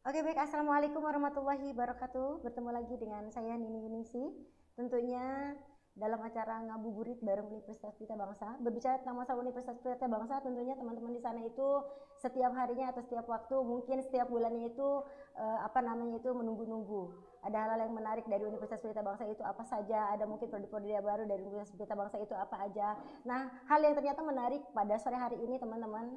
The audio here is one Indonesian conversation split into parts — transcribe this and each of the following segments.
Oke baik, Assalamualaikum warahmatullahi wabarakatuh. Bertemu lagi dengan saya Nini Yunisi. Tentunya dalam acara ngabuburit bareng Universitas Pelita Bangsa. Berbicara tentang masalah Universitas Pelita Bangsa, tentunya teman-teman di sana itu setiap harinya atau setiap waktu, mungkin setiap bulannya itu menunggu-nunggu. Ada hal-hal yang menarik dari Universitas Pelita Bangsa itu apa saja, ada mungkin prodi-prodi baru dari Universitas Pelita Bangsa itu apa aja. Nah, hal yang ternyata menarik pada sore hari ini teman-teman,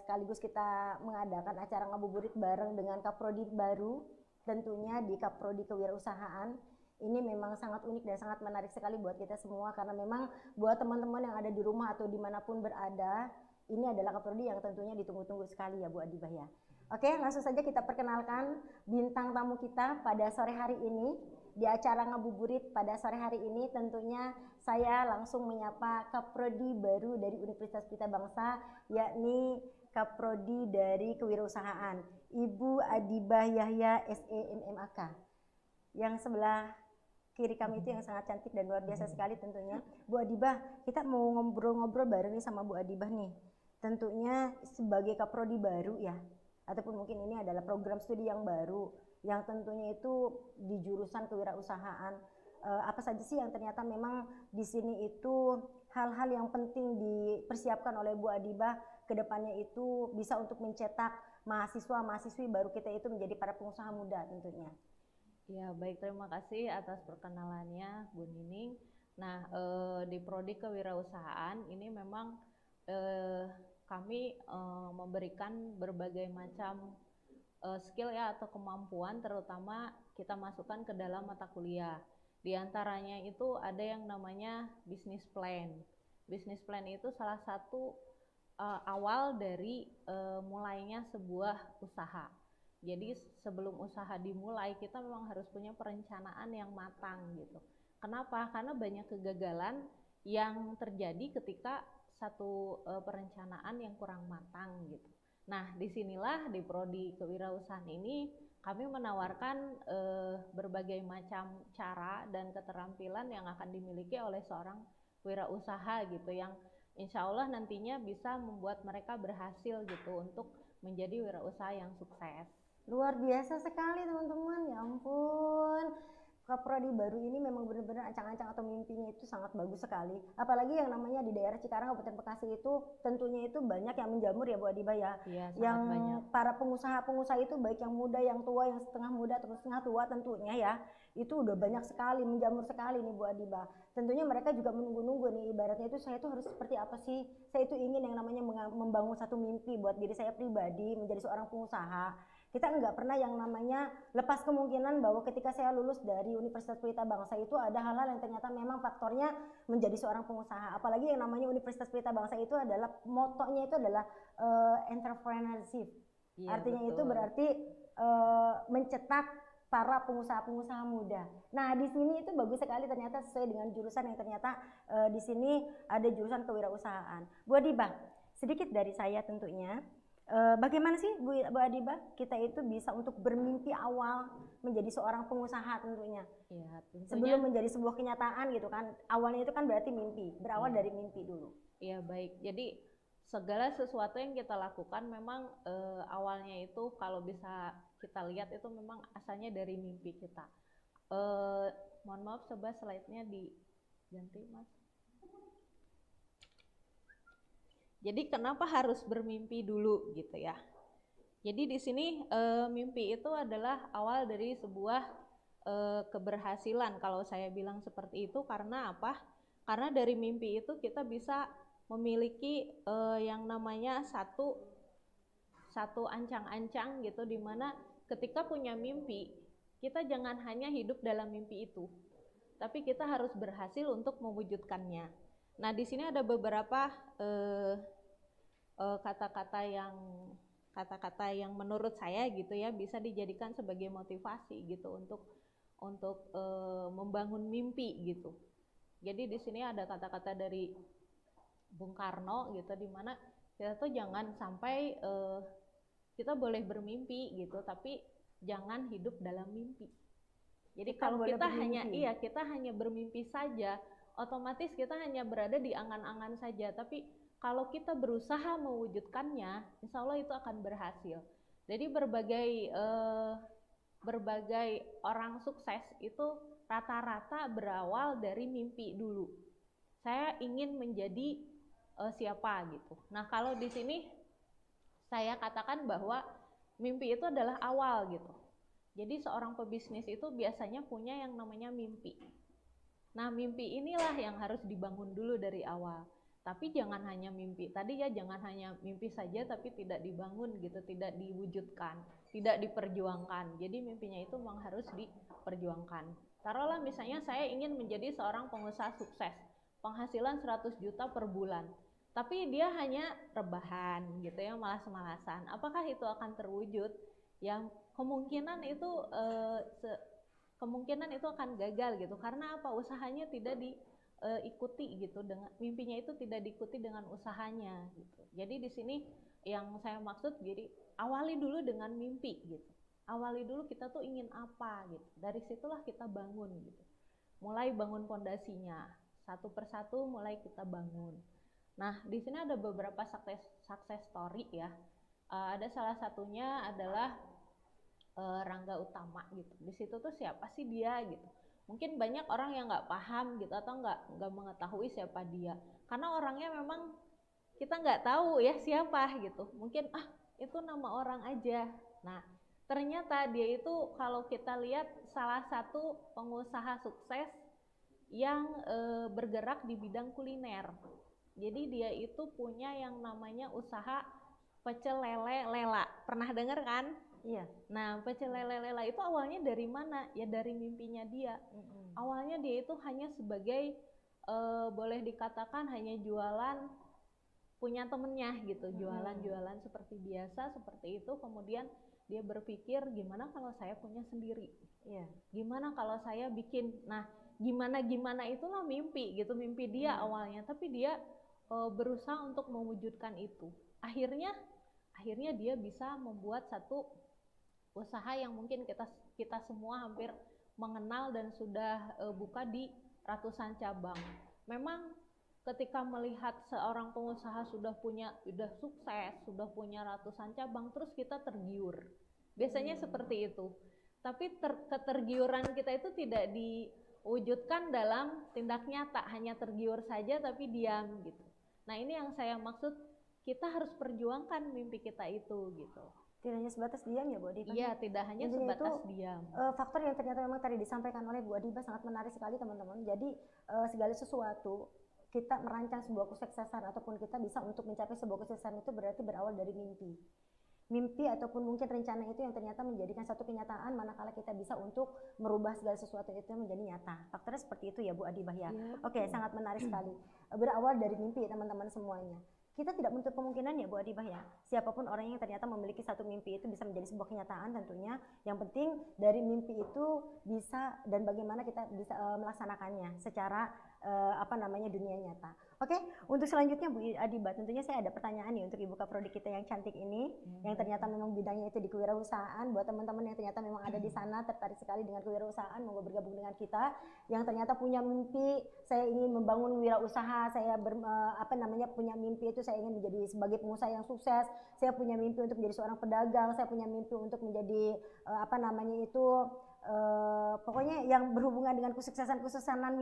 sekaligus kita mengadakan acara ngabuburit bareng dengan Kaprodi baru, tentunya di Kaprodi Kewirausahaan. Ini memang sangat unik dan sangat menarik sekali buat kita semua, karena memang buat teman-teman yang ada di rumah atau dimanapun berada, ini adalah Kaprodi yang tentunya ditunggu-tunggu sekali ya Bu Adibah ya. Oke, langsung saja kita perkenalkan bintang tamu kita pada sore hari ini. Di acara ngabuburit pada sore hari ini tentunya saya langsung menyapa Kaprodi baru dari Universitas Pelita Bangsa, yakni Kaprodi dari Kewirausahaan, Ibu Adibah Yahya SEMMAK. Yang sebelah kiri kami itu yang sangat cantik dan luar biasa sekali tentunya. Bu Adibah, kita mau ngobrol-ngobrol bareng nih sama Bu Adibah nih. Tentunya sebagai Kaprodi baru ya, ataupun mungkin ini adalah program studi yang baru, yang tentunya itu di jurusan kewirausahaan. Apa saja sih yang ternyata memang di sini itu hal-hal yang penting dipersiapkan oleh Bu Adibah ke depannya itu bisa untuk mencetak mahasiswa-mahasiswi baru kita itu menjadi para pengusaha muda tentunya. Ya baik, terima kasih atas perkenalannya Bu Nining. Nah, di Prodi Kewirausahaan ini memang kami memberikan berbagai macam skill ya atau kemampuan, terutama kita masukkan ke dalam mata kuliah. Di antaranya itu ada yang namanya business plan. Business plan itu salah satu awal dari mulainya sebuah usaha. Jadi sebelum usaha dimulai kita memang harus punya perencanaan yang matang gitu. Kenapa? Karena banyak kegagalan yang terjadi ketika satu perencanaan yang kurang matang gitu. Nah, disinilah di Prodi Kewirausahaan ini kami menawarkan berbagai macam cara dan keterampilan yang akan dimiliki oleh seorang wirausaha gitu, yang insya Allah nantinya bisa membuat mereka berhasil gitu untuk menjadi wirausaha yang sukses. Luar biasa sekali teman-teman, ya ampun. Kaprodi baru ini memang benar-benar ancang-ancang atau mimpinya itu sangat bagus sekali. Apalagi yang namanya di daerah Cikarang, Kabupaten Bekasi itu tentunya itu banyak yang menjamur ya Bu Adibah ya. Iya, yang banyak. Para pengusaha-pengusaha itu baik yang muda, yang tua, yang setengah muda atau setengah tua tentunya ya. Itu udah banyak sekali, menjamur sekali nih Bu Adibah. Tentunya mereka juga menunggu-nunggu nih, ibaratnya itu saya itu harus seperti apa sih? Saya itu ingin yang namanya membangun satu mimpi buat diri saya pribadi menjadi seorang pengusaha. Kita nggak pernah yang namanya lepas kemungkinan bahwa ketika saya lulus dari Universitas Pelita Bangsa itu ada hal-hal yang ternyata memang faktornya menjadi seorang pengusaha. Apalagi yang namanya Universitas Pelita Bangsa itu adalah motonya itu adalah entrepreneurship. Iya, artinya betul. Itu berarti mencetak para pengusaha-pengusaha muda. Nah, di sini itu bagus sekali ternyata sesuai dengan jurusan yang ternyata di sini ada jurusan kewirausahaan. Bu Adibah, sedikit dari saya tentunya. Bagaimana sih Bu Adibah kita itu bisa untuk bermimpi awal menjadi seorang pengusaha tentunya? Ya, tentunya. Sebelum menjadi sebuah kenyataan gitu kan, awalnya itu kan berarti mimpi, berawal dari mimpi dulu. Iya baik, jadi segala sesuatu yang kita lakukan memang awalnya itu kalau bisa kita lihat itu memang asalnya dari mimpi kita. Mohon maaf, coba slide-nya diganti Mas. Jadi kenapa harus bermimpi dulu gitu ya? Jadi di sini mimpi itu adalah awal dari sebuah keberhasilan. Kalau saya bilang seperti itu karena apa? Karena dari mimpi itu kita bisa memiliki yang namanya satu ancang-ancang gitu, dimana ketika punya mimpi kita jangan hanya hidup dalam mimpi itu, tapi kita harus berhasil untuk mewujudkannya. Nah, di sini ada beberapa kata-kata yang menurut saya gitu ya bisa dijadikan sebagai motivasi gitu untuk membangun mimpi gitu. Jadi di sini ada kata-kata dari Bung Karno gitu, dimana kita tuh jangan sampai kita boleh bermimpi gitu, tapi jangan hidup dalam mimpi. Jadi kalau kita hanya bermimpi saja, otomatis kita hanya berada di angan-angan saja. Tapi kalau kita berusaha mewujudkannya, insya Allah itu akan berhasil. Jadi berbagai orang sukses itu rata-rata berawal dari mimpi dulu. Saya ingin menjadi siapa gitu. Nah, kalau di sini saya katakan bahwa mimpi itu adalah awal gitu. Jadi seorang pebisnis itu biasanya punya yang namanya mimpi. Nah, mimpi inilah yang harus dibangun dulu dari awal. Tapi jangan hanya mimpi tadi ya, jangan hanya mimpi saja tapi tidak dibangun gitu, tidak diwujudkan, tidak diperjuangkan. Jadi mimpinya itu memang harus diperjuangkan. Taruhlah misalnya saya ingin menjadi seorang pengusaha sukses, penghasilan 100 juta per bulan. Tapi dia hanya rebahan gitu ya, malas-malasan. Apakah itu akan terwujud? Yang kemungkinan itu akan gagal gitu. Karena apa? Usahanya tidak diikuti gitu, dengan mimpinya itu tidak diikuti dengan usahanya gitu. Jadi di sini yang saya maksud, jadi awali dulu dengan mimpi gitu. Awali dulu kita tuh ingin apa gitu. Dari situlah kita bangun gitu. Mulai bangun pondasinya, satu persatu mulai kita bangun. Nah, di sini ada beberapa success story ya. Ada salah satunya adalah Rangga Utama gitu. Di situ tuh siapa sih dia gitu. Mungkin banyak orang yang nggak paham gitu atau nggak mengetahui siapa dia. Karena orangnya memang kita nggak tahu ya siapa gitu. Mungkin itu nama orang aja. Nah, ternyata dia itu kalau kita lihat salah satu pengusaha sukses yang bergerak di bidang kuliner. Jadi dia itu punya yang namanya usaha pecel lele Lela. Pernah dengar kan? Iya. Nah, pecel lele Lela itu awalnya dari mana? Ya dari mimpinya dia. Awalnya dia itu hanya sebagai boleh dikatakan hanya jualan punya temennya gitu, jualan-jualan seperti biasa, seperti itu. Kemudian dia berpikir gimana kalau saya punya sendiri? Iya. Gimana kalau saya bikin? Nah, gimana itulah mimpi gitu, mimpi dia awalnya. Tapi dia berusaha untuk mewujudkan itu. Akhirnya dia bisa membuat satu usaha yang mungkin kita semua hampir mengenal dan sudah buka di ratusan cabang. Memang ketika melihat seorang pengusaha sudah sukses, sudah punya ratusan cabang, terus kita tergiur. Biasanya seperti itu. Tapi ketergiuran kita itu tidak diwujudkan dalam tindak nyata, hanya tergiur saja tapi diam gitu. Nah, ini yang saya maksud, kita harus perjuangkan mimpi kita itu gitu. Tidak hanya sebatas diam ya Bu Adiba? Iya, tidak hanya sebatas diam. Faktor yang ternyata memang tadi disampaikan oleh Bu Adiba sangat menarik sekali teman-teman. Jadi segala sesuatu kita merancang sebuah kesuksesan ataupun kita bisa untuk mencapai sebuah kesuksesan itu berarti berawal dari mimpi. Mimpi ataupun mungkin rencana itu yang ternyata menjadikan satu kenyataan manakala kita bisa untuk merubah segala sesuatu itu menjadi nyata. Faktornya seperti itu ya Bu Adibah ya. Oke, sangat menarik sekali. Berawal dari mimpi teman-teman semuanya. Kita tidak menutup kemungkinan ya Bu Adibah ya, siapapun orang yang ternyata memiliki satu mimpi itu bisa menjadi sebuah kenyataan tentunya. Yang penting dari mimpi itu bisa dan bagaimana kita bisa melaksanakannya secara dunia nyata. Oke, untuk selanjutnya Bu Adibah, tentunya saya ada pertanyaan nih untuk Ibu Kaprodi kita yang cantik ini, yang ternyata memang bidangnya itu di kewirausahaan. Buat teman-teman yang ternyata memang ada di sana tertarik sekali dengan kewirausahaan, mau bergabung dengan kita, yang ternyata punya mimpi, saya ingin membangun wirausaha, saya punya mimpi itu saya ingin menjadi sebagai pengusaha yang sukses, saya punya mimpi untuk menjadi seorang pedagang, saya punya mimpi untuk menjadi pokoknya yang berhubungan dengan kesuksesan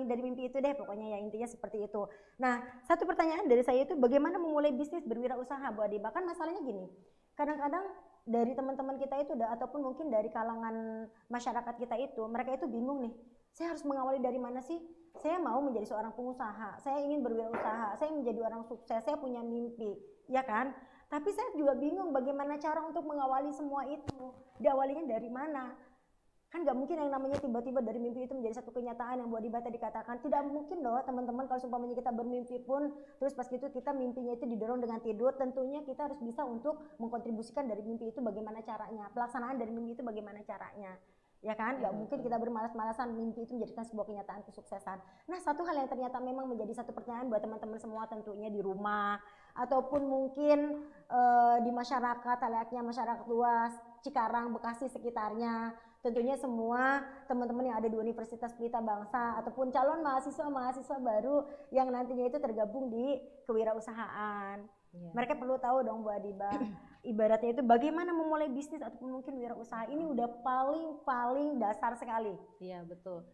dari mimpi itu deh, pokoknya ya intinya seperti itu. Nah, satu pertanyaan dari saya itu bagaimana memulai bisnis berwirausaha Bu Adi? Bahkan masalahnya gini, kadang-kadang dari teman-teman kita itu ataupun mungkin dari kalangan masyarakat kita itu, mereka itu bingung nih, saya harus mengawali dari mana sih? Saya mau menjadi seorang pengusaha, saya ingin berwirausaha, saya menjadi orang sukses, saya punya mimpi, ya kan? Tapi saya juga bingung bagaimana cara untuk mengawali semua itu, diawalinya dari mana? Kan nggak mungkin yang namanya tiba-tiba dari mimpi itu menjadi satu kenyataan yang Bu Adiba tadi katakan. Tidak mungkin loh teman-teman, kalau seumpamanya kita bermimpi pun terus pas gitu kita mimpinya itu didorong dengan tidur, tentunya kita harus bisa untuk mengkontribusikan dari mimpi itu bagaimana caranya, pelaksanaan dari mimpi itu bagaimana caranya, ya kan? Nggak mungkin kita bermalas-malasan mimpi itu menjadikan sebuah kenyataan kesuksesan. Nah, satu hal yang ternyata memang menjadi satu pertanyaan buat teman-teman semua tentunya di rumah ataupun mungkin di masyarakat, layaknya masyarakat luas Cikarang, Bekasi sekitarnya. tentunya semua teman-teman yang ada di Universitas Pelita Bangsa ataupun calon mahasiswa baru yang nantinya itu tergabung di kewirausahaan. Mereka perlu tahu dong Bu Adiba, ibaratnya itu bagaimana memulai bisnis ataupun mungkin wirausaha ini udah paling dasar sekali. Iya betul.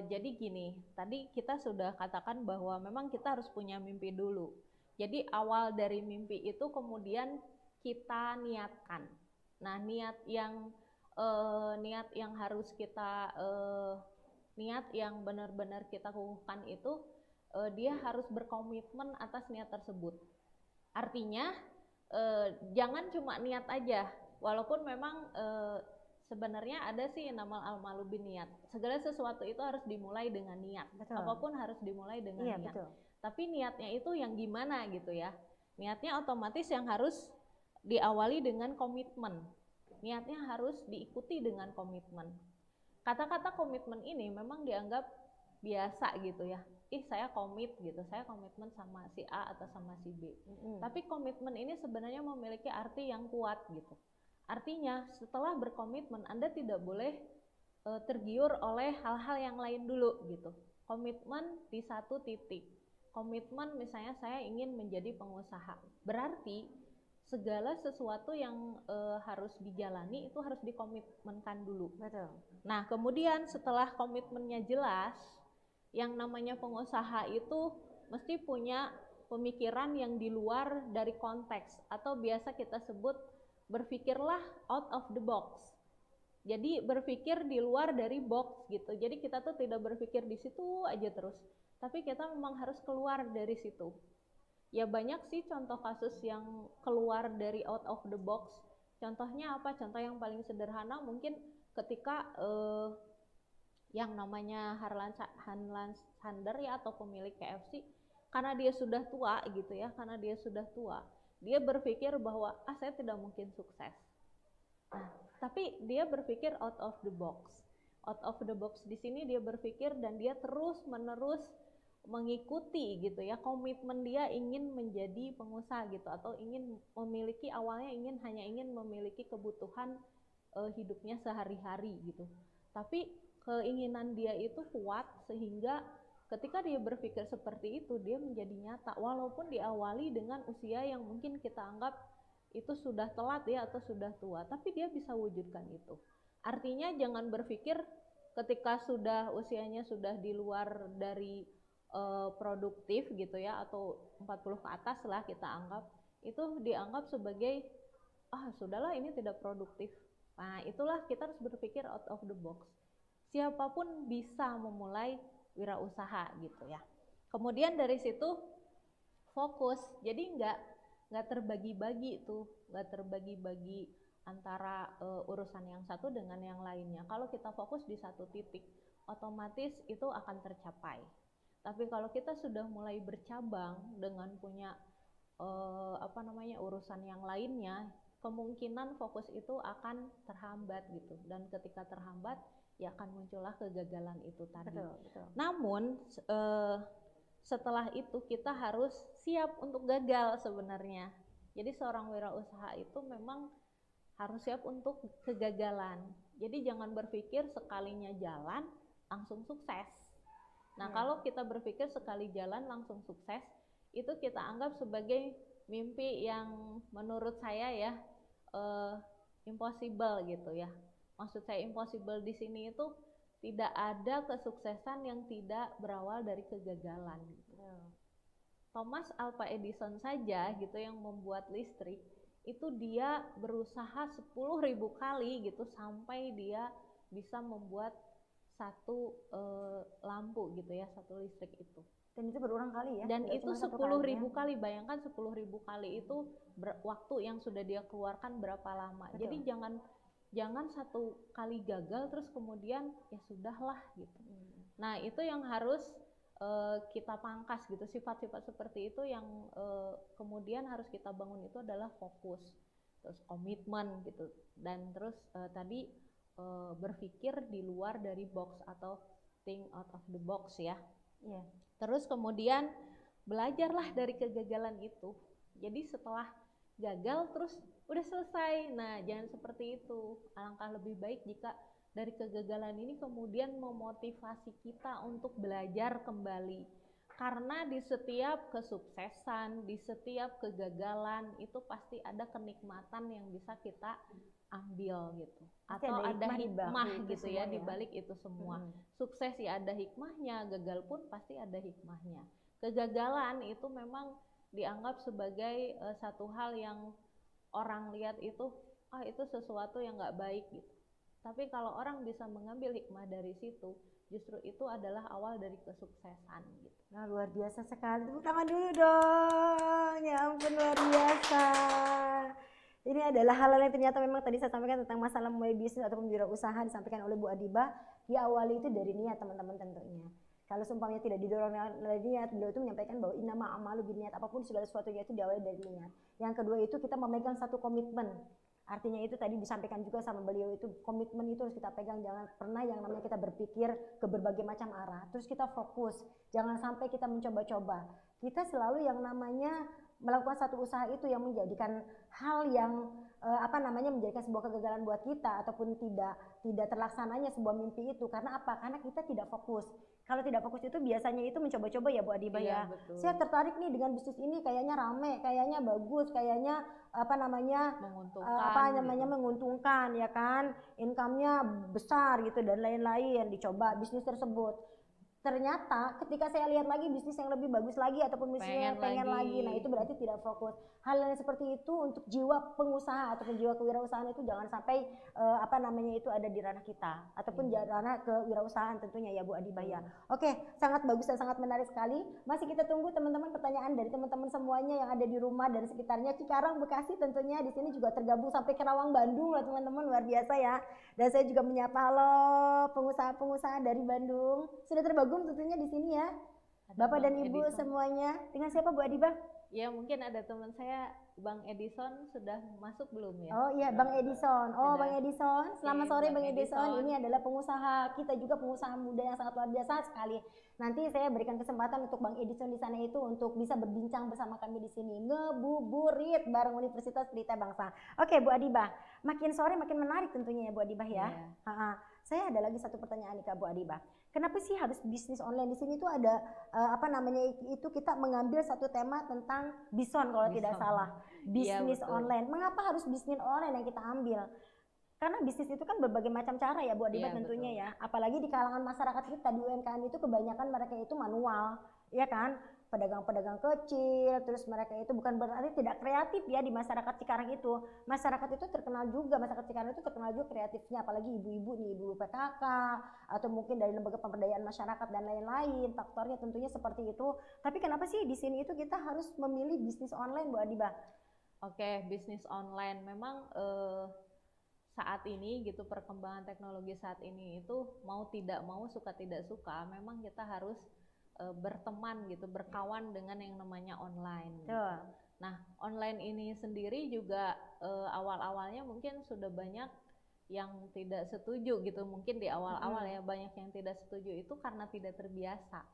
Jadi gini, tadi kita sudah katakan bahwa memang kita harus punya mimpi dulu. Jadi awal dari mimpi itu kemudian kita niatkan. Nah niat yang harus kita niat yang benar-benar kita kukuhkan itu dia harus berkomitmen atas niat tersebut. Artinya jangan cuma niat aja, walaupun memang sebenarnya ada sih nama al-malu bin niat. Segala sesuatu itu harus dimulai dengan niat. Betul. Apapun harus dimulai dengan niat. Betul. Tapi niatnya itu yang gimana gitu ya. Niatnya otomatis yang harus diawali dengan komitmen. Niatnya harus diikuti dengan komitmen. Kata-kata komitmen ini memang dianggap biasa gitu ya. Saya komit gitu, saya komitmen sama si A atau sama si B. Tapi komitmen ini sebenarnya memiliki arti yang kuat gitu. Artinya setelah berkomitmen Anda tidak boleh tergiur oleh hal-hal yang lain dulu gitu. Komitmen di satu titik. Komitmen misalnya saya ingin menjadi pengusaha. Berarti segala sesuatu yang harus dijalani itu harus dikomitmenkan dulu. Betul. Nah, kemudian setelah komitmennya jelas, yang namanya pengusaha itu mesti punya pemikiran yang di luar dari konteks atau biasa kita sebut berpikirlah out of the box. Jadi berpikir di luar dari box gitu. Jadi kita tuh tidak berpikir di situ aja terus, tapi kita memang harus keluar dari situ. Ya banyak sih contoh kasus yang keluar dari out of the box. Contohnya apa? Contoh yang paling sederhana mungkin ketika yang namanya Harlan Sander ya atau pemilik KFC, karena dia sudah tua gitu ya, karena dia sudah tua, dia berpikir bahwa saya tidak mungkin sukses. Nah, tapi dia berpikir out of the box. Out of the box di sini dia berpikir dan dia terus-menerus mengikuti gitu ya, komitmen dia ingin menjadi pengusaha gitu atau ingin memiliki, awalnya hanya ingin memiliki kebutuhan hidupnya sehari-hari gitu. Tapi keinginan dia itu kuat sehingga ketika dia berpikir seperti itu dia menjadi nyata, walaupun diawali dengan usia yang mungkin kita anggap itu sudah telat ya atau sudah tua, tapi dia bisa wujudkan itu. Artinya jangan berpikir ketika sudah usianya sudah di luar dari produktif gitu ya atau 40 ke atas lah kita anggap, itu dianggap sebagai sudahlah ini tidak produktif. Nah itulah kita harus berpikir out of the box. Siapapun bisa memulai wirausaha gitu ya. Kemudian dari situ fokus, jadi nggak terbagi-bagi tuh, nggak terbagi-bagi antara urusan yang satu dengan yang lainnya. Kalau kita fokus di satu titik, otomatis itu akan tercapai. Tapi kalau kita sudah mulai bercabang dengan punya urusan yang lainnya, kemungkinan fokus itu akan terhambat gitu. Dan ketika terhambat, ya akan muncullah kegagalan itu tadi. Betul. Namun setelah itu kita harus siap untuk gagal sebenarnya. Jadi seorang wirausaha itu memang harus siap untuk kegagalan. Jadi jangan berpikir sekalinya jalan langsung sukses. Nah kalau kita berpikir sekali jalan langsung sukses, itu kita anggap sebagai mimpi yang menurut saya ya impossible gitu ya. Maksud saya impossible di sini itu tidak ada kesuksesan yang tidak berawal dari kegagalan. Gitu. Thomas Alva Edison saja gitu yang membuat listrik itu dia berusaha 10.000 kali gitu sampai dia bisa membuat satu lampu gitu ya, satu listrik itu. Dan itu berulang kali ya? Dan itu 10.000 kali, bayangkan 10.000 kali itu waktu yang sudah dia keluarkan berapa lama. Betul. Jadi jangan satu kali gagal terus kemudian ya sudahlah gitu. Nah itu yang harus kita pangkas gitu, sifat-sifat seperti itu yang kemudian harus kita bangun itu adalah fokus, terus komitmen gitu, dan terus tadi berpikir di luar dari box atau think out of the box ya. Yeah. Terus kemudian belajarlah dari kegagalan itu. Jadi setelah gagal terus udah selesai. Nah, jangan seperti itu. Alangkah lebih baik jika dari kegagalan ini kemudian memotivasi kita untuk belajar kembali. Karena di setiap kesuksesan, di setiap kegagalan itu pasti ada kenikmatan yang bisa kita ambil gitu. Atau ada hikmah gitu ya di balik itu semua. Sukses ya ada hikmahnya, gagal pun pasti ada hikmahnya. Kegagalan itu memang dianggap sebagai satu hal yang orang lihat itu itu sesuatu yang nggak baik gitu. Tapi kalau orang bisa mengambil hikmah dari situ, justru itu adalah awal dari kesuksesan gitu. Nah, luar biasa sekali. Tepuk tangan dulu dong. Ya ampun, luar biasa. Ini adalah hal-hal yang ternyata memang tadi saya sampaikan tentang masalah mulai bisnis ataupun wirausaha disampaikan oleh Bu Adibah. Diawali itu dari niat teman-teman tentunya. Kalau seumpamanya tidak didorong dari niat, beliau itu menyampaikan bahwa innama a'malu binniyat, apapun segala sesuatunya itu diawali dari niat. Yang kedua itu kita memegang satu komitmen. Artinya itu tadi disampaikan juga sama beliau, itu komitmen itu harus kita pegang, jangan pernah yang namanya kita berpikir ke berbagai macam arah. Terus kita fokus, jangan sampai kita mencoba-coba. Kita selalu yang namanya melakukan satu usaha itu yang menjadikan hal yang menjadikan sebuah kegagalan buat kita ataupun tidak terlaksananya sebuah mimpi itu. Karena apa? Karena kita tidak fokus. Kalau tidak fokus itu biasanya itu mencoba-coba ya Bu Adibah ya. Betul. Saya tertarik nih dengan bisnis ini, kayaknya rame, kayaknya bagus, kayaknya menguntungkan ya kan, income-nya besar gitu dan lain-lain, dicoba bisnis tersebut. Ternyata ketika saya lihat lagi bisnis yang lebih bagus lagi ataupun bisnisnya pengen lagi, nah itu berarti tidak fokus. Hal yang seperti itu untuk jiwa pengusaha ataupun jiwa kewirausahaan itu jangan sampai itu ada di ranah kita ataupun ranah kewirausahaan tentunya ya Bu Adibah ya. Oke, sangat bagus dan sangat menarik sekali. Masih kita tunggu teman-teman pertanyaan dari teman-teman semuanya yang ada di rumah dan sekitarnya. Cikarang, Bekasi tentunya di sini juga tergabung sampai Kerawang, Bandung loh teman-teman, luar biasa ya. Dan saya juga menyapa halo pengusaha-pengusaha dari Bandung. Sudah tergabung tentunya di sini ya. Bapak dan Ibu semuanya. Dengan siapa Bu Adibah? Ya mungkin ada teman saya Bang Edison sudah masuk belum ya? Oh iya Bang Edison. Oh Bang Edison, selamat sore Bang Edison. Ini adalah pengusaha kita juga, pengusaha muda yang sangat luar biasa sekali. Nanti saya berikan kesempatan untuk Bang Edison di sana itu untuk bisa berbincang bersama kami di sini, ngebuburit bareng Universitas Pelita Bangsa. Oke Bu Adibah, makin sore makin menarik tentunya ya Bu Adibah ya. Saya ada lagi satu pertanyaan nih Kak Bu Adibah. Kenapa sih harus bisnis online? Di sini tuh ada itu kita mengambil satu tema tentang bison kalau tidak salah. Bisnis online. Mengapa harus bisnis online yang kita ambil? Karena bisnis itu kan berbagai macam cara ya Bu Adibah tentunya ya. Apalagi di kalangan masyarakat kita di UMKM itu kebanyakan mereka itu manual, ya kan? Pedagang-pedagang kecil, terus mereka itu bukan berarti tidak kreatif ya di masyarakat Cikarang itu. Masyarakat itu terkenal juga, masyarakat Cikarang itu terkenal juga kreatifnya, apalagi ibu-ibu nih, ibu PKK, atau mungkin dari lembaga pemberdayaan masyarakat dan lain-lain, faktornya tentunya seperti itu. Tapi kenapa sih di sini itu kita harus memilih bisnis online Bu Adibah? Oke, bisnis online memang saat ini gitu, perkembangan teknologi saat ini itu mau tidak mau, suka tidak suka, memang kita harus berteman gitu, berkawan dengan yang namanya online gitu. Nah online ini sendiri juga awal-awalnya mungkin sudah banyak yang tidak setuju gitu, mungkin di awal-awal ya banyak yang tidak setuju itu karena tidak terbiasa.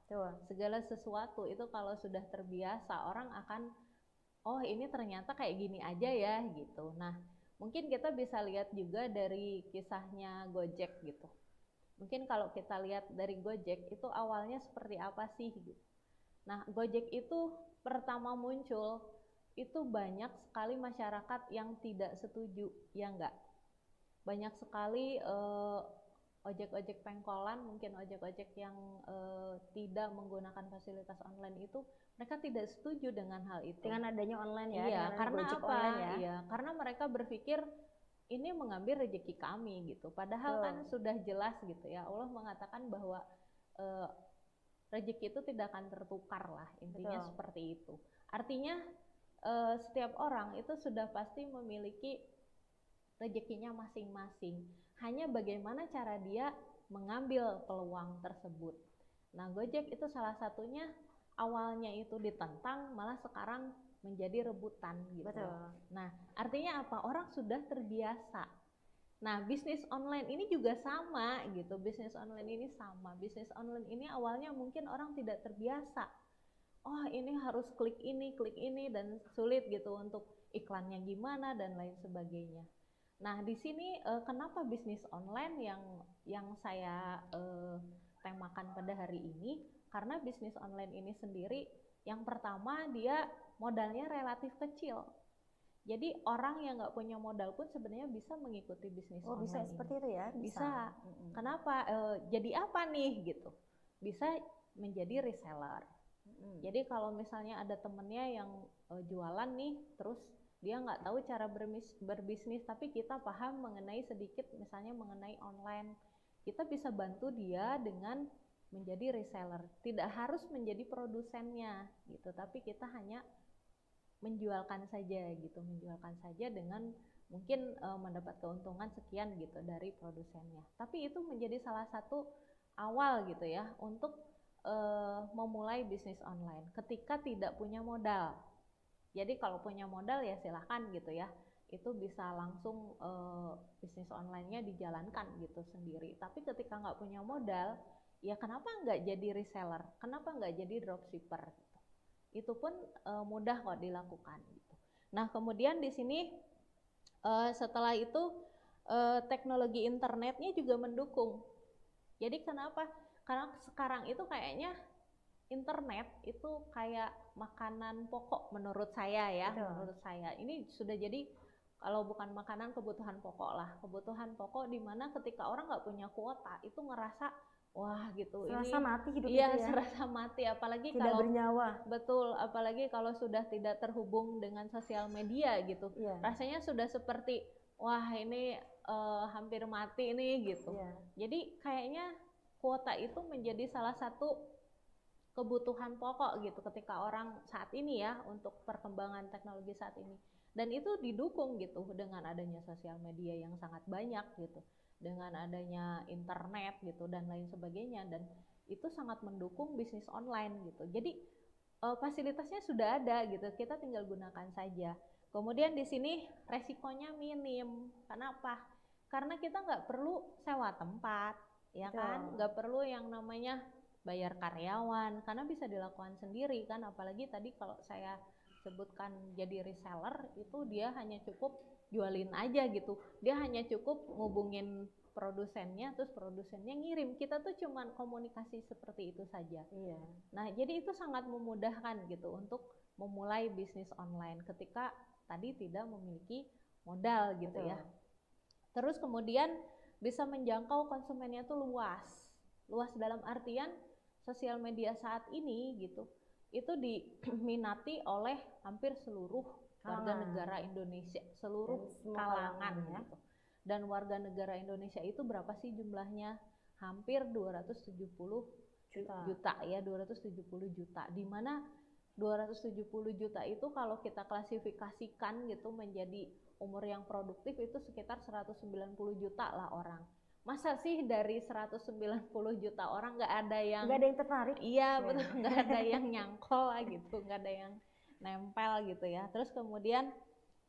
Segala sesuatu itu kalau sudah terbiasa orang akan oh ini ternyata kayak gini aja ya gitu. Nah mungkin kita bisa lihat juga dari kisahnya Gojek gitu. Mungkin kalau kita lihat dari Gojek itu awalnya seperti apa sih gitu. Nah Gojek itu pertama muncul itu banyak sekali masyarakat yang tidak setuju, ya enggak? Banyak sekali ojek-ojek pengkolan, mungkin ojek-ojek yang tidak menggunakan fasilitas online itu mereka tidak setuju dengan hal itu. Dengan adanya online ya? Iya, karena apa? Ya? Iya, karena mereka berpikir ini mengambil rezeki kami gitu. Padahal kan sudah jelas gitu ya, Allah mengatakan bahwa rezeki itu tidak akan tertukar lah, intinya seperti itu. Artinya setiap orang itu sudah pasti memiliki rezekinya masing-masing. Hanya bagaimana cara dia mengambil peluang tersebut. Nah Gojek itu salah satunya, awalnya itu ditentang, malah sekarang menjadi rebutan gitu. Nah artinya apa? Orang sudah terbiasa. Nah bisnis online ini juga sama gitu. Bisnis online ini sama. Bisnis online ini awalnya mungkin orang tidak terbiasa. Oh ini harus klik ini dan sulit gitu untuk iklannya gimana dan lain sebagainya. Nah, di sini kenapa bisnis online yang saya temakan pada hari ini? Karena bisnis online ini sendiri, yang pertama dia modalnya relatif kecil. Jadi orang yang nggak punya modal pun sebenarnya bisa mengikuti bisnis online bisa ini. Seperti itu ya? Bisa. Kenapa? Jadi apa nih gitu? Bisa menjadi reseller. Jadi kalau misalnya ada temennya yang jualan nih, terus dia nggak tahu cara berbisnis, tapi kita paham mengenai sedikit, misalnya mengenai online, kita bisa bantu dia dengan menjadi reseller. Tidak harus menjadi produsennya gitu, tapi kita hanya menjualkan saja gitu, menjualkan saja dengan mungkin mendapat keuntungan sekian gitu dari produsennya. Tapi itu menjadi salah satu awal gitu ya untuk memulai bisnis online ketika tidak punya modal. Jadi kalau punya modal ya silahkan gitu ya, itu bisa langsung bisnis online-nya dijalankan gitu sendiri. Tapi ketika nggak punya modal, ya kenapa nggak jadi reseller? Kenapa nggak jadi dropshipper? Gitu. Itu pun mudah kok dilakukan. Gitu. Nah kemudian di sini setelah itu teknologi internetnya juga mendukung. Jadi kenapa? Karena sekarang itu kayaknya internet itu kayak makanan pokok menurut saya ya. Betul. Menurut saya ini sudah jadi, kalau bukan makanan, kebutuhan pokok lah. Kebutuhan pokok di mana ketika orang nggak punya kuota itu ngerasa wah gitu, serasa ini mati hidup iya, itu ya. Serasa mati, apalagi tidak kalau bernyawa. Betul, apalagi kalau sudah tidak terhubung dengan sosial media gitu. Iya. Rasanya sudah seperti wah ini hampir mati nih gitu. Iya. Jadi kayaknya kuota itu menjadi salah satu kebutuhan pokok gitu ketika orang saat ini ya, untuk perkembangan teknologi saat ini. Dan itu didukung gitu dengan adanya sosial media yang sangat banyak gitu, dengan adanya internet gitu dan lain sebagainya, dan itu sangat mendukung bisnis online gitu. Jadi fasilitasnya sudah ada gitu, kita tinggal gunakan saja. Kemudian di sini resikonya minim. Kenapa? Karena kita nggak perlu sewa tempat, ya kan? Nggak perlu yang namanya bayar karyawan, karena bisa dilakukan sendiri kan. Apalagi tadi kalau saya sebutkan jadi reseller, itu dia hanya cukup jualin aja gitu. Dia hanya cukup ngubungin produsennya, terus produsennya ngirim. Kita tuh cuman komunikasi seperti itu saja. Iya. Nah, jadi itu sangat memudahkan gitu untuk memulai bisnis online ketika tadi tidak memiliki modal gitu. Betul. Ya. Terus kemudian bisa menjangkau konsumennya tuh luas. Luas dalam artian sosial media saat ini gitu, itu diminati oleh hampir seluruh warga negara Indonesia, seluruh kalangan ya. Gitu. Dan warga negara Indonesia itu berapa sih jumlahnya? Hampir 270 juta ya, 270 juta. Di mana 270 juta itu kalau kita klasifikasikan gitu menjadi umur yang produktif itu sekitar 190 juta lah orang. Masa sih dari 190 juta orang nggak ada yang tertarik? Iya, betul, nggak ada yang nyangkol lah gitu, nggak ada yang nempel gitu ya. Terus kemudian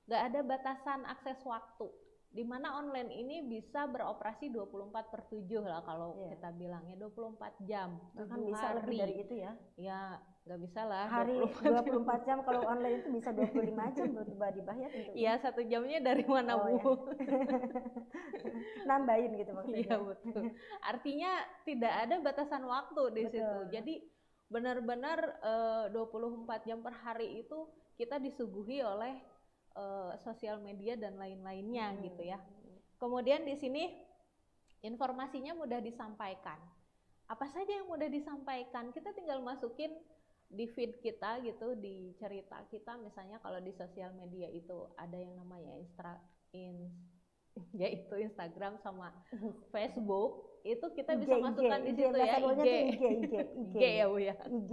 nggak ada batasan akses waktu, di mana online ini bisa beroperasi 24/7 lah kalau kita bilangnya 24 jam. Bahkan bisa hari. Lebih dari itu ya? Ya, nggak bisa lah. Hari 24 jam, kalau online itu bisa 25 jam tiba-tiba ya tentunya. Iya, 1 jamnya dari mana Bu? Ya. Nambahin gitu maksudnya. Iya betul. Artinya tidak ada batasan waktu di situ. Jadi benar-benar 24 jam per hari itu kita disuguhi oleh sosial media dan lain-lainnya gitu ya. Kemudian di sini informasinya mudah disampaikan. Apa saja yang mudah disampaikan? Kita tinggal masukin di feed kita gitu, di cerita kita, misalnya kalau di sosial media itu ada yang namanya yaitu Instagram sama Facebook, itu kita bisa masukkan di situ ya, IG ya Bu ya, IG,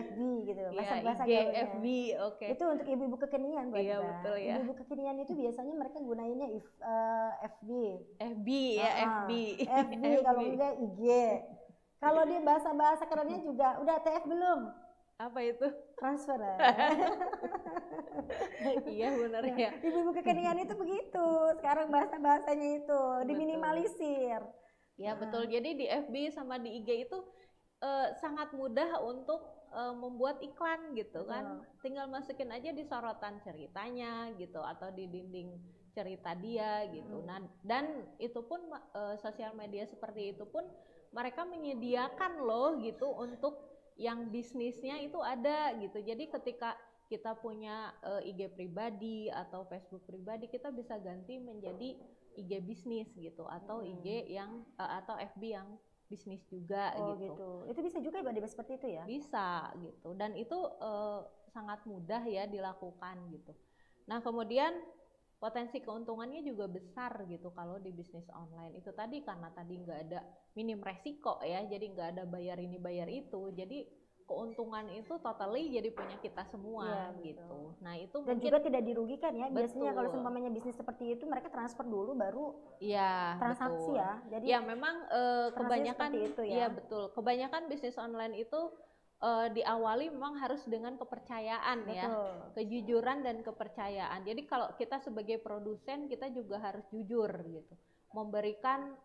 FB gitu, bahasa IG, FB, oke. Itu untuk ibu-ibu kekinian Bu. Iya betul ya. Ibu-ibu kekinian itu biasanya mereka gunainnya FB ya, FB, kalau enggak IG. Kalau di bahasa kerennya juga, udah TF belum? Apa itu? Transfer. Iya benar ya. Ibu-ibu kekinian itu begitu. Sekarang bahasanya itu diminimalisir. Ya betul. Jadi di FB sama di IG itu sangat mudah untuk membuat iklan gitu kan. Tinggal masukin aja di sorotan ceritanya gitu, atau di dinding cerita dia gitu. Nah, dan itu pun sosial media seperti itu pun mereka menyediakan loh gitu untuk yang bisnisnya itu ada gitu. Jadi ketika kita punya IG pribadi atau Facebook pribadi, kita bisa ganti menjadi IG bisnis gitu, atau IG yang atau FB yang bisnis juga gitu. Itu bisa juga ya Mbak seperti itu ya? Bisa gitu, dan itu sangat mudah ya dilakukan gitu. Nah kemudian potensi keuntungannya juga besar gitu kalau di bisnis online. Itu tadi karena tadi nggak ada minim resiko ya, jadi nggak ada bayar ini bayar itu, jadi keuntungan itu totally jadi punya kita semua gitu. Nah itu dan mungkin juga tidak dirugikan ya. Biasanya kalau seumpamanya bisnis seperti itu mereka transfer dulu baru transaksi betul. ya. Jadi ya memang kebanyakan itu ya. Iya betul. Kebanyakan bisnis online itu diawali memang harus dengan kepercayaan ya, kejujuran dan kepercayaan. Jadi kalau kita sebagai produsen kita juga harus jujur gitu, memberikan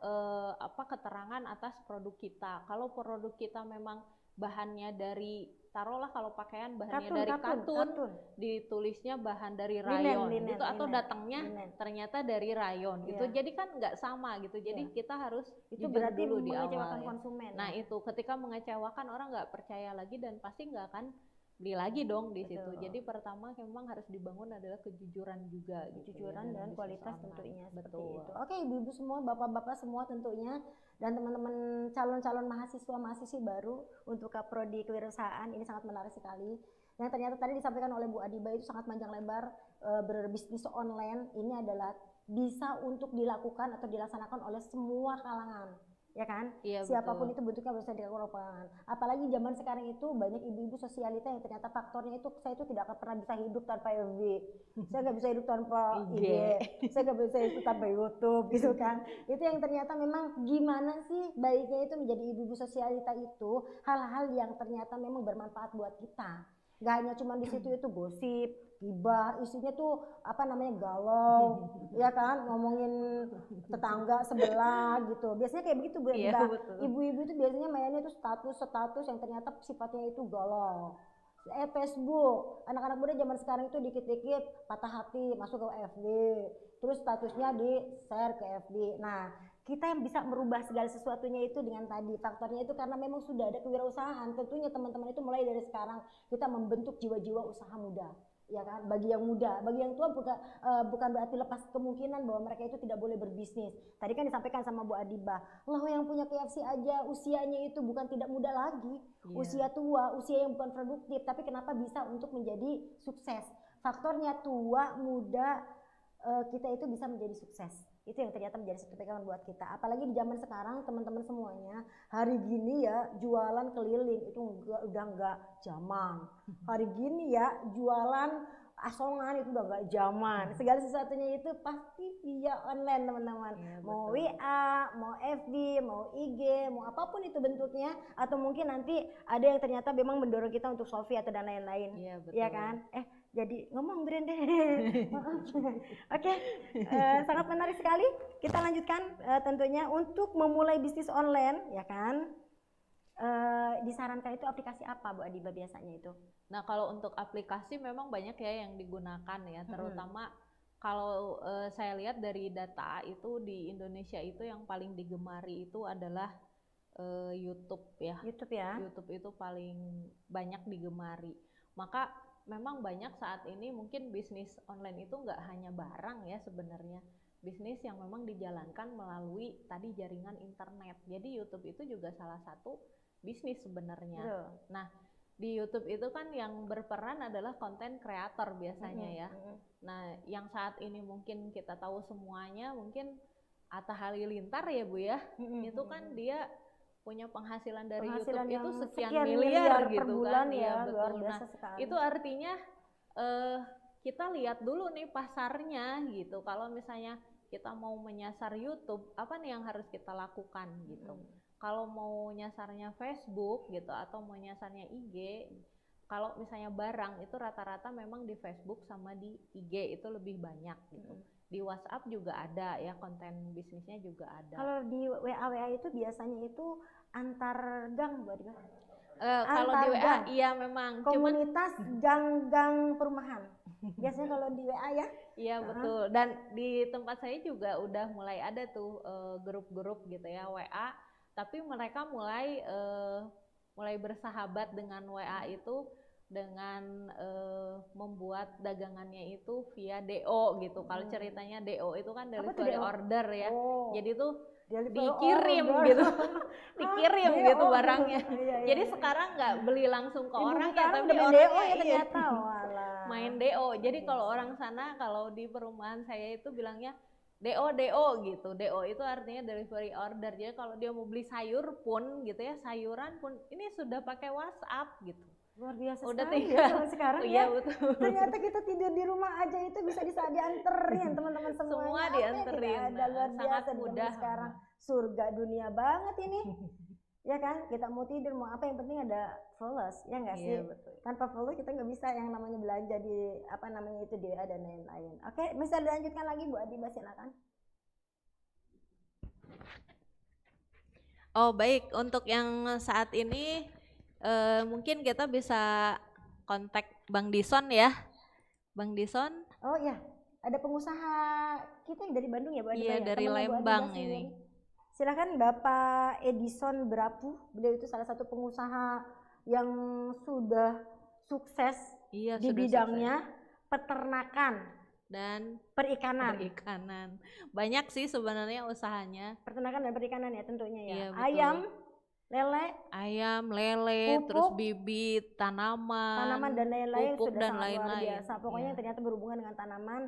keterangan atas produk kita. Kalau produk kita memang bahannya dari, taruhlah kalau pakaian bahannya dari katun, ditulisnya bahan dari rayon gitu, atau datangnya ternyata dari rayon gitu, jadi kan nggak sama gitu. Jadi kita harus itu jujur berarti dulu di mengecewakan awal konsumen. Nah itu ketika mengecewakan, orang nggak percaya lagi dan pasti nggak akan beli lagi dong di situ. Jadi pertama memang harus dibangun adalah kejujuran juga, kejujuran dan kualitas tentunya. Seperti itu. Oke, ibu-ibu semua, bapak-bapak semua tentunya, dan teman-teman calon-calon mahasiswa-mahasiswi baru untuk prodi kewirausahaan, ini sangat menarik sekali. Yang ternyata tadi disampaikan oleh Bu Adiba itu sangat panjang lebar. Berbisnis online ini adalah bisa untuk dilakukan atau dilaksanakan oleh semua kalangan. Ya kan? Iya, siapapun betul. itu bentuknya bisa dilakukan lapangan. Apalagi zaman sekarang itu banyak ibu-ibu sosialita yang ternyata faktornya itu, saya itu tidak akan pernah bisa hidup tanpa FB, saya nggak bisa hidup tanpa IG, saya nggak bisa hidup tanpa YouTube gitu kan. Itu yang ternyata memang gimana sih baiknya itu menjadi ibu-ibu sosialita itu hal-hal yang ternyata memang bermanfaat buat kita. Gak hanya cuma di situ itu gosip, gibah, isinya tuh galau, ya kan, ngomongin tetangga sebelah gitu. Biasanya kayak begitu Bu. Ibu-ibu itu biasanya mainnya tuh status yang ternyata sifatnya itu galau. Facebook, anak-anak muda zaman sekarang itu dikit-dikit patah hati masuk ke FB, terus statusnya di share ke FB. Nah, kita yang bisa merubah segala sesuatunya itu dengan tadi faktornya itu karena memang sudah ada kewirausahaan. Tentunya teman-teman itu mulai dari sekarang kita membentuk jiwa-jiwa usaha muda, ya kan. Bagi yang muda, bagi yang tua bukan berarti lepas kemungkinan bahwa mereka itu tidak boleh berbisnis. Tadi kan disampaikan sama Bu Adiba, loh yang punya KFC aja usianya itu bukan tidak muda lagi, usia tua, usia yang bukan produktif, tapi kenapa bisa untuk menjadi sukses. Faktornya tua, muda, kita itu bisa menjadi sukses. Itu yang ternyata menjadi satu pegangan buat kita. Apalagi di zaman sekarang teman-teman semuanya, hari gini ya jualan keliling itu udah nggak zaman. Hari gini ya jualan asongan itu udah nggak zaman. Segala sesuatunya itu pasti via online teman-teman. Mau WA, mau FB, mau IG, mau apapun itu bentuknya. Atau mungkin nanti ada yang ternyata memang mendorong kita untuk Shopee atau dan lain-lain. Iya kan? Jadi ngomong brand deh. Oke, sangat menarik sekali. Kita lanjutkan tentunya untuk memulai bisnis online, ya kan? Disarankan itu aplikasi apa Bu Adiba biasanya itu? Nah kalau untuk aplikasi memang banyak ya yang digunakan ya, terutama kalau saya lihat dari data itu di Indonesia itu yang paling digemari itu adalah YouTube ya. YouTube itu paling banyak digemari. Maka memang banyak saat ini mungkin bisnis online itu nggak hanya barang ya sebenarnya, bisnis yang memang dijalankan melalui tadi jaringan internet. Jadi YouTube itu juga salah satu bisnis sebenarnya. Nah di YouTube itu kan yang berperan adalah konten kreator biasanya ya. Nah yang saat ini mungkin kita tahu semuanya mungkin Atta Halilintar ya Bu ya, itu kan dia punya penghasilan dari YouTube itu sekian miliar gitu per bulan kan. Ya betul. Nah itu artinya kita lihat dulu nih pasarnya gitu. Kalau misalnya kita mau menyasar YouTube, apa nih yang harus kita lakukan gitu. Kalau mau nyasarnya Facebook gitu atau mau nyasarnya IG, kalau misalnya barang itu rata-rata memang di Facebook sama di IG itu lebih banyak gitu. Di WhatsApp juga ada ya, konten bisnisnya juga ada. Kalau di WA itu biasanya itu antar gang Bu Adiba? Kalau di Antar WA gang. iya memang, cuman Komunitas gang-gang perumahan. Biasanya kalau di WA ya. iya betul. Dan di tempat saya juga udah mulai ada tuh grup-grup gitu ya WA, tapi mereka mulai bersahabat dengan WA itu dengan membuat dagangannya itu via DO gitu. Kalau ceritanya DO itu kan Apa tuh delivery DO? order ya. Oh. Jadi tuh Delivery dikirim order. gitu, dikirim DO. gitu barangnya. Iya, iya, Jadi iya. sekarang nggak beli langsung ke Ibu orang ya, sekarang tapi udah main orangnya DO ya iya, ternyata. Walah. main DO. Jadi kalau orang sana, kalau di perumahan saya itu bilangnya DO gitu. DO itu artinya delivery order. Jadi kalau dia mau beli sayur pun gitu ya, sayuran pun ini sudah pakai WhatsApp gitu. Luar biasa Udah sekali tinggal. ya kalau sekarang Iya, ya. betul. Ternyata kita tidur di rumah aja itu bisa dianterin teman-teman semuanya. Semua Apa yang dianterin. tidak ada, luar Sangat biasa di zaman mudah. sekarang. Surga dunia banget ini. Ya kan, kita mau tidur mau apa yang penting ada flawless, ya nggak sih? Iya, betul. Tanpa flawless kita nggak bisa yang namanya belanja di apa namanya itu dia dan lain-lain. Oke, bisa dilanjutkan lagi Bu Adiba, silakan. Oh baik, untuk yang saat ini mungkin kita bisa kontak Bang Dison ya. Bang Dison? Oh iya, ada pengusaha kita yang dari Bandung ya Bu Adiba? Iya, ya? dari Temannya Bu Adiba Lembang sendiri. ini. Silakan Bapak Edison Brapu, beliau itu salah satu pengusaha yang sudah sukses Iya, di sudah bidangnya peternakan dan perikanan. perikanan. Banyak sih sebenarnya usahanya. Peternakan dan perikanan ya tentunya ya. Iya, betul. Ayam, lele, Ayam, lele, pupuk, terus bibit, tanaman dan lain-lain pupuk sudah dan sangat luar lain-lain. biasa. Pokoknya Iya. yang ternyata berhubungan dengan tanaman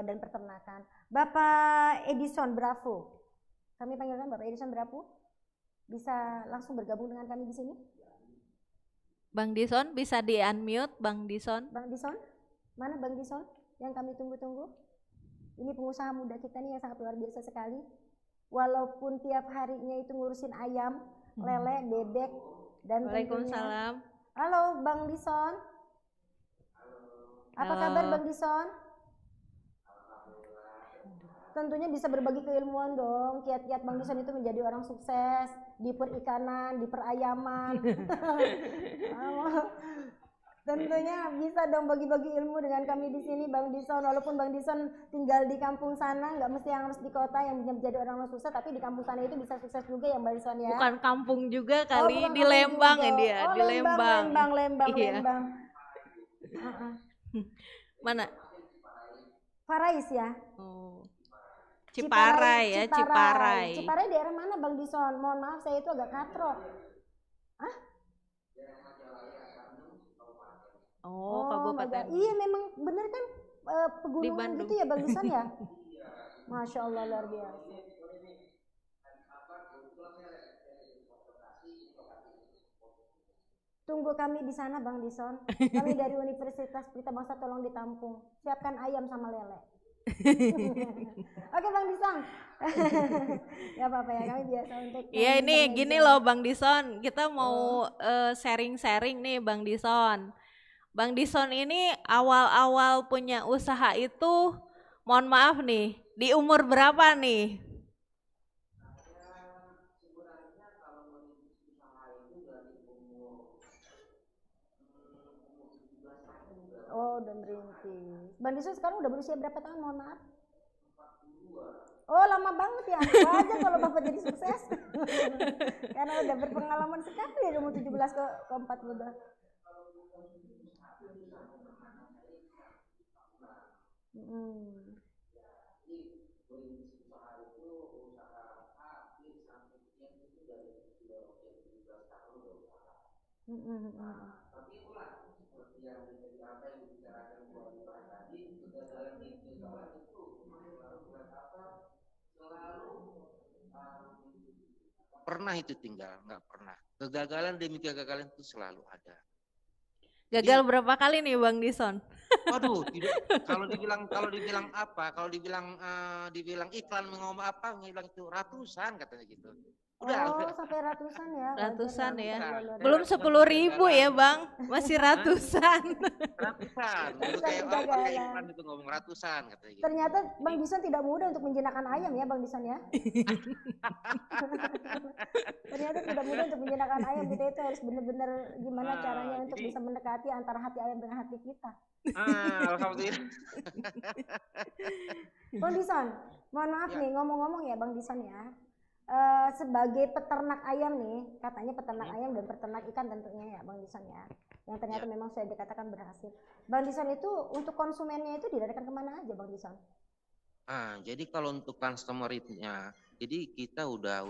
dan peternakan. Bapak Edison Bravo, kami panggilkan Bapak Edison Bravo, bisa langsung bergabung dengan kami di sini. Bang Dison bisa di-unmute, Bang Dison. Bang Dison, mana Bang Dison yang kami tunggu-tunggu? Ini pengusaha muda kita nih yang sangat luar biasa sekali. Walaupun tiap harinya itu ngurusin ayam, lele, bebek, dan tentunya. Waalaikumsalam. Halo Bang Dison. Apa Halo. kabar Bang Dison? Tentunya bisa berbagi keilmuan dong. Kiat-kiat Bang Dison itu menjadi orang sukses di perikanan, di perayaman. Tentunya bisa dong bagi-bagi ilmu dengan kami di sini Bang Dison. Walaupun Bang Dison tinggal di kampung sana, nggak mesti yang harus di kota yang menjadi orang sukses, tapi di kampung sana itu bisa sukses juga ya Bang Dison ya. Bukan kampung juga kali, bukan di kampung Lembang juga. ya dia, Oh, di Lembang. Iya. Lembang. Mana? Farais ya. Oh. Ciparai ya, Ciparai. Ciparai daerah mana Bang Dison? Mohon maaf saya itu agak katro. Hah? Oh, kabupaten. Iya memang bener kan pegunungan gitu ya Bang Dison ya? Masya Allah luar biasa. Tunggu kami di sana Bang Dison. Kami dari Universitas Pelita Bangsa tolong ditampung. Siapkan ayam sama lele. Oke Bang Dison. Ya apa-apa ya, kami biasa untuk. Iya ini gini loh Bang Dison, kita mau sharing-sharing nih Bang Dison. Bang Dison ini awal-awal punya usaha itu, mohon maaf nih, di umur berapa nih? Oh udah merintis. Bang Dison sekarang udah berusia berapa tahun mohon maaf? Oh lama banget ya, wajar kalau Bapak jadi sukses. Karena udah berpengalaman sekali dari umur 17 ke 42. Tapi itulah seperti yang apa yang dibicarakan Bu Adibah tadi, kegagalan itu selalu pernah itu tinggal, nggak pernah. Kegagalan demi kegagalan itu selalu ada. Gagal berapa kali nih Bang Dison? Waduh, tidak, kalau dibilang apa? Kalau dibilang iklan ngomong apa? Ngilang itu ratusan katanya gitu. Udah Oh, sampai ratusan ya, wajar Ratusan banget, ya. Alhamdulillah, luar Belum biasa. 10.000 ya Bang, masih Hah? ratusan. Ratusan. Udah Ratusan kayak pakai kegagalan. iklan itu ngomong ratusan katanya gitu. Ternyata Bang Jadi, Dison tidak mudah untuk menjinakkan ayam ya Bang Dison ya. Ternyata tidak mudah untuk menjinakkan ayam, kita itu harus benar-benar gimana caranya untuk jadi bisa mendekati antara hati ayam dengan hati kita. alhamdulillah. Bang Dison, mohon maaf Ya. nih ngomong-ngomong ya Bang Dison ya. Sebagai peternak ayam nih, katanya peternak ayam dan peternak ikan tentunya ya Bang Dison ya, yang ternyata memang sudah dikatakan berhasil. Bang Dison itu untuk konsumennya itu diarahkan kemana aja Bang Dison? Jadi kalau untuk customer-nya, jadi kita udah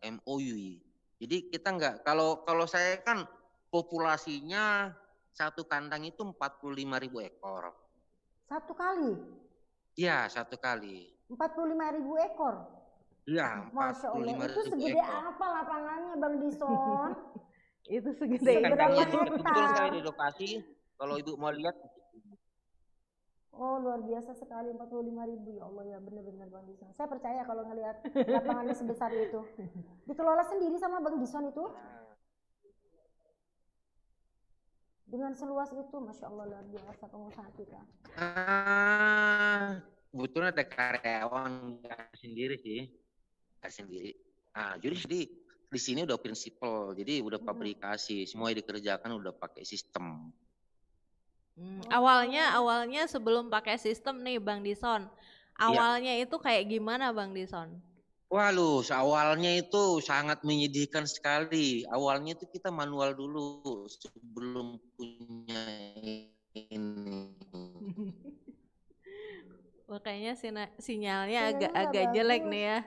MOU. Jadi kita nggak, kalau saya kan populasinya satu kandang itu 45.000 ekor. Satu kali Ya, satu kali. 45.000 ekor. Iya, Masya Allah, itu 45.000 segede ekor. apa lapangannya Bang Dison? Itu segede itu. Kandangnya Seberapa betul hektar? saya di lokasi. Kalau ibu mau lihat, Oh luar biasa sekali 45.000 ya Allah ya, benar-benar Bang Dison. Saya percaya kalau ngelihat lapangannya sebesar itu. Dikelola sendiri sama Bang Dison itu dengan seluas itu, Masya Allah luar biasa pengusaha kita. Kebetulan ada karyawan sendiri sih, sendiri. Jadi di sini udah prinsipal, jadi udah pabrikasi, semua yang dikerjakan udah pakai sistem. Awalnya sebelum pakai sistem nih Bang Dison, Iya. awalnya itu kayak gimana Bang Dison? Wah lu, awalnya itu sangat menyedihkan sekali. Awalnya itu kita manual dulu sebelum punya ini. Makanya sinyalnya Sinyalnya nggak agak jelek bagus. nih ya.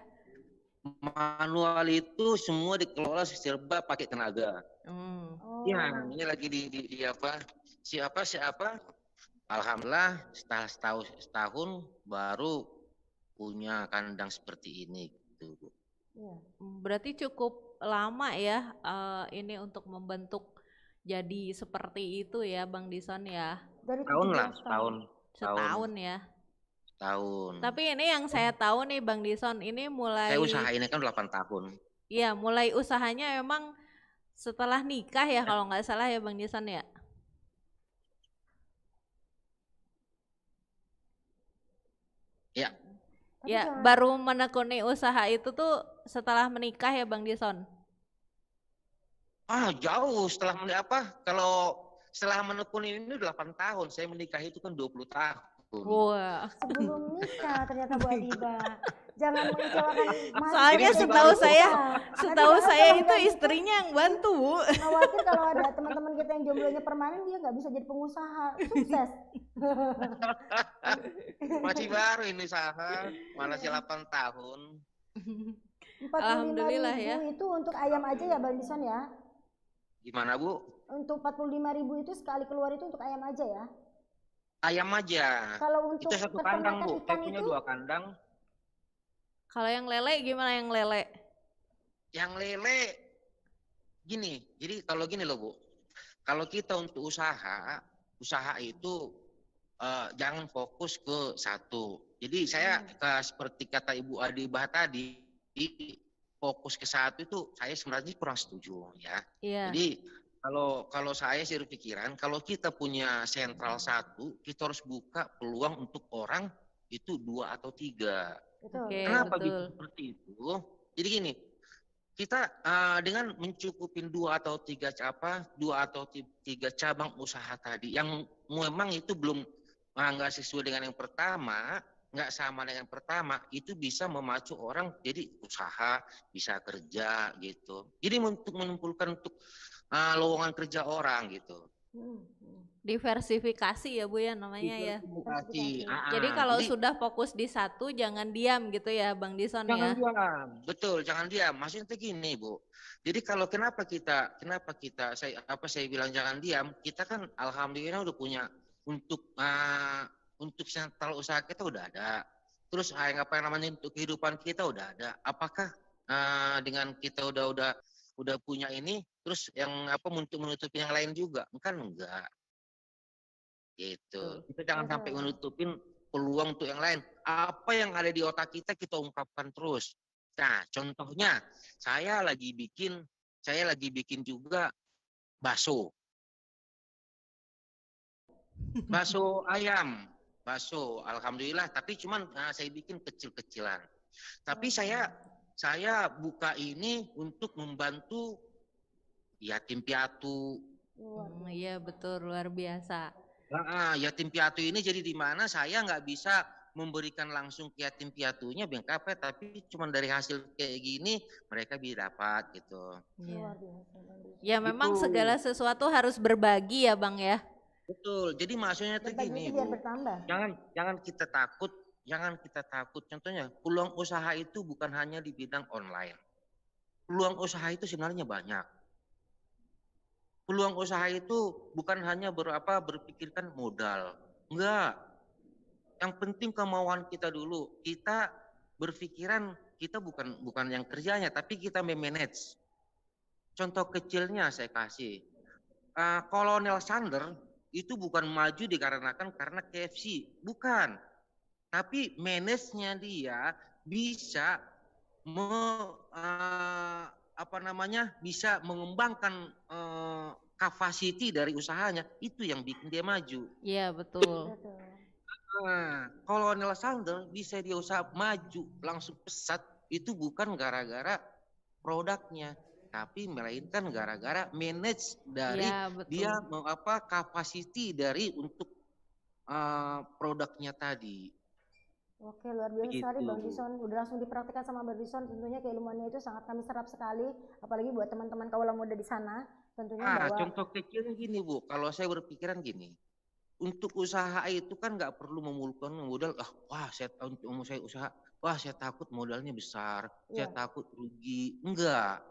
Manual itu semua dikelola serba pakai tenaga. Oh. Ya, ini lagi di apa? Siapa? Alhamdulillah setahun baru punya kandang seperti ini gitu, Bu. Iya. Berarti cukup lama ya ini untuk membentuk jadi seperti itu ya Bang Dison ya. Dari Tahun 17 lah, tahun. Setahun ya. Tahun. Tapi ini yang saya tahu nih Bang Dison, ini mulai Saya usaha ini kan 8 tahun. Iya, mulai usahanya memang setelah nikah ya kalau nggak salah ya Bang Dison ya. Ya. Tapi Ya, jangan- baru menekuni usaha itu tuh setelah menikah ya Bang Dison. Jauh setelah kalau setelah menekuni ini 8 tahun, saya menikah itu kan 20 tahun. Wah. sebelum nikah ternyata Bu Adiba. Jangan mengecewakan Mas. Soalnya Jadi setahu gimana, Bu? saya, Nanti setahu kalau saya nggak itu nikah, istrinya yang bantu, Bu. khawatir kalau ada teman-teman kita yang jomblonya permanen dia nggak bisa jadi pengusaha sukses. Masih baru ini usaha, mana sih 8 tahun. 45.000 Alhamdulillah ya. itu untuk ayam aja ya Bang Dison ya. Gimana, Bu? Untuk 45.000 itu sekali keluar itu untuk ayam aja ya. Ayam aja. Kalau untuk Itu satu kandang, peternakan Bu. Saya ikan punya itu 2 kandang. Kalau yang lele gimana yang lele? Yang lele gini. Jadi kalau gini loh, Bu. Kalau kita untuk usaha itu jangan fokus ke satu. Jadi saya seperti kata Ibu Adibah tadi, fokus ke satu itu saya sebenarnya kurang setuju ya. Iya. Jadi kalau saya sih berpikiran kalau kita punya sentral satu, kita harus buka peluang untuk orang itu 2 atau 3. betul. Oke, Kenapa betul. gitu seperti itu? Jadi gini, kita dengan mencukupin 2 atau 3 cabang usaha tadi yang memang itu belum nggak sesuai dengan yang pertama, nggak sama dengan pertama, itu bisa memacu orang jadi usaha, bisa kerja gitu. Jadi untuk mengumpulkan untuk lowongan kerja orang gitu. Diversifikasi ya Bu ya namanya ya. Diversifikasi. Jadi kalau sudah fokus di satu jangan diam gitu ya Bang Dison Jangan ya. diam, betul, jangan diam. Maksudnya gini, Bu. Jadi kalau kenapa saya bilang jangan diam, kita kan alhamdulillah udah punya untuk sentral usaha kita udah ada. Terus untuk kehidupan kita udah ada. Apakah dengan kita udah punya ini, terus yang untuk menutupi yang lain juga? Kan enggak. Gitu. Kita jangan sampai menutupin peluang untuk yang lain. Apa yang ada di otak kita ungkapkan terus. Nah, contohnya saya lagi bikin juga bakso. Bakso ayam, bakso. Alhamdulillah, tapi cuman saya bikin kecil-kecilan. Tapi saya buka ini untuk membantu yatim piatu. Iya betul, luar biasa. Yatim piatu ini jadi di mana saya nggak bisa memberikan langsung ke yatim piatunya bengkapnya, tapi cuma dari hasil kayak gini mereka bisa dapat gitu. Iya. Luar biasa, Bang Dison. Ya memang Itu. segala sesuatu harus berbagi ya Bang ya. Betul. Jadi maksudnya tuh Berbagi gini, itu biar Bu. bertambah. Jangan kita takut. Contohnya, peluang usaha itu bukan hanya di bidang online. Peluang usaha itu sebenarnya banyak. Peluang usaha itu bukan hanya berpikirkan modal. Enggak. Yang penting kemauan kita dulu. Kita berpikiran kita bukan yang kerjanya, tapi kita memanage. Contoh kecilnya saya kasih. Kolonel Sander itu bukan maju dikarenakan karena KFC, bukan. Tapi manage-nya dia bisa bisa mengembangkan capacity dari usahanya, itu yang bikin dia maju. Iya betul. Betul. Kolonel Sander bisa dia usaha maju langsung pesat itu bukan gara-gara produknya, tapi melainkan gara-gara manage dari Iya betul. dia capacity dari untuk produknya tadi. Oke, luar biasa sekali Begitu. Bang Dison. Udah langsung dipraktikkan sama Bang Dison. Tentunya keilmuannya itu sangat kami serap sekali. Apalagi buat teman-teman kaula muda di sana. Tentunya bahwa Contoh kecilnya gini Bu, kalau saya berpikiran gini, untuk usaha itu kan nggak perlu memulihkan modal. Saya usaha, saya takut modalnya besar, saya Iya. takut rugi. Enggak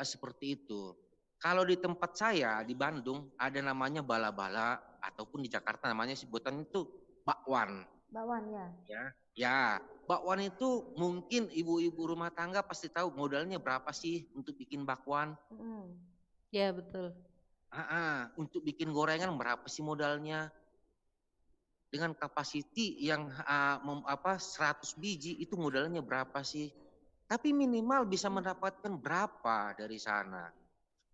seperti itu. Kalau di tempat saya di Bandung ada namanya bala-bala ataupun di Jakarta namanya sebutan itu bakwan. Bakwan ya. Ya, bakwan itu mungkin ibu-ibu rumah tangga pasti tahu modalnya berapa sih untuk bikin bakwan. Ya betul. Untuk bikin gorengan berapa sih modalnya? Dengan kapasiti yang 100 biji itu modalnya berapa sih? Tapi minimal bisa mendapatkan berapa dari sana.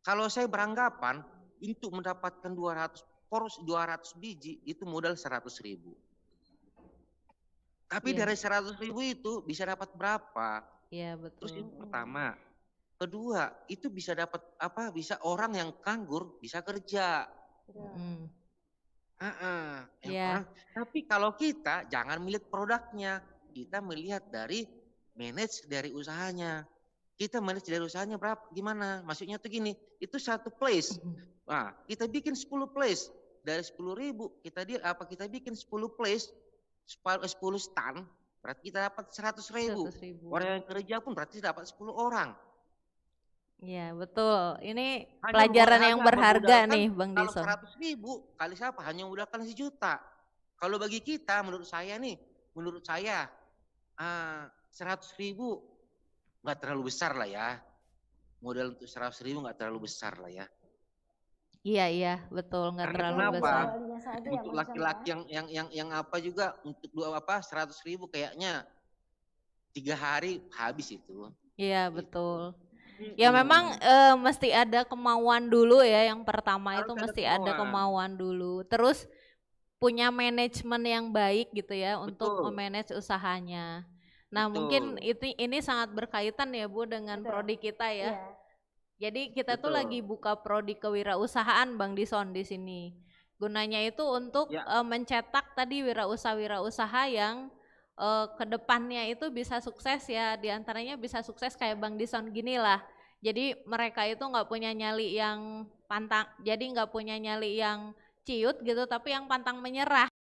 Kalau saya beranggapan untuk mendapatkan 200 biji itu modal 100.000. Tapi dari 100.000 itu bisa dapat berapa? Iya betul. Terus itu pertama. Kedua, itu bisa dapat bisa orang yang nganggur bisa kerja. Tapi kalau kita jangan melihat produknya, kita melihat dari manage dari usahanya. Kita manage dari usahanya berapa? Gimana? Maksudnya tuh gini, itu satu place. Nah, kita bikin 10 place dari 10.000 kita bikin 10 place 10 stand, berarti kita dapat 100.000. Orang yang kerja pun berarti dapat 10 orang. Iya betul. Ini pelajaran yang berharga nih Bang Dison. Kalau 100.000 kali siapa? Hanya modalkan 1 juta. Kalau bagi kita, menurut saya 100.000 nggak terlalu besar lah ya. Modal untuk 100.000 nggak terlalu besar lah ya. Iya betul, nggak terlalu besar. Untuk laki-laki yang apa juga untuk 100.000 kayaknya 3 hari habis itu. Iya betul. Ya memang mesti ada kemauan dulu ya. Yang pertama itu mesti ada kemauan dulu. Terus punya manajemen yang baik gitu ya untuk memanage usahanya. Nah mungkin ini sangat berkaitan ya Bu dengan prodi kita ya. Jadi kita tuh lagi buka prodi kewirausahaan Bang Dison di sini. Gunanya itu untuk mencetak tadi wirausaha yang kedepannya itu bisa sukses ya. Di antaranya bisa sukses kayak Bang Dison gini lah. Jadi mereka itu nggak punya nyali yang pantang, jadi nggak punya nyali yang ciut gitu, tapi yang pantang menyerah.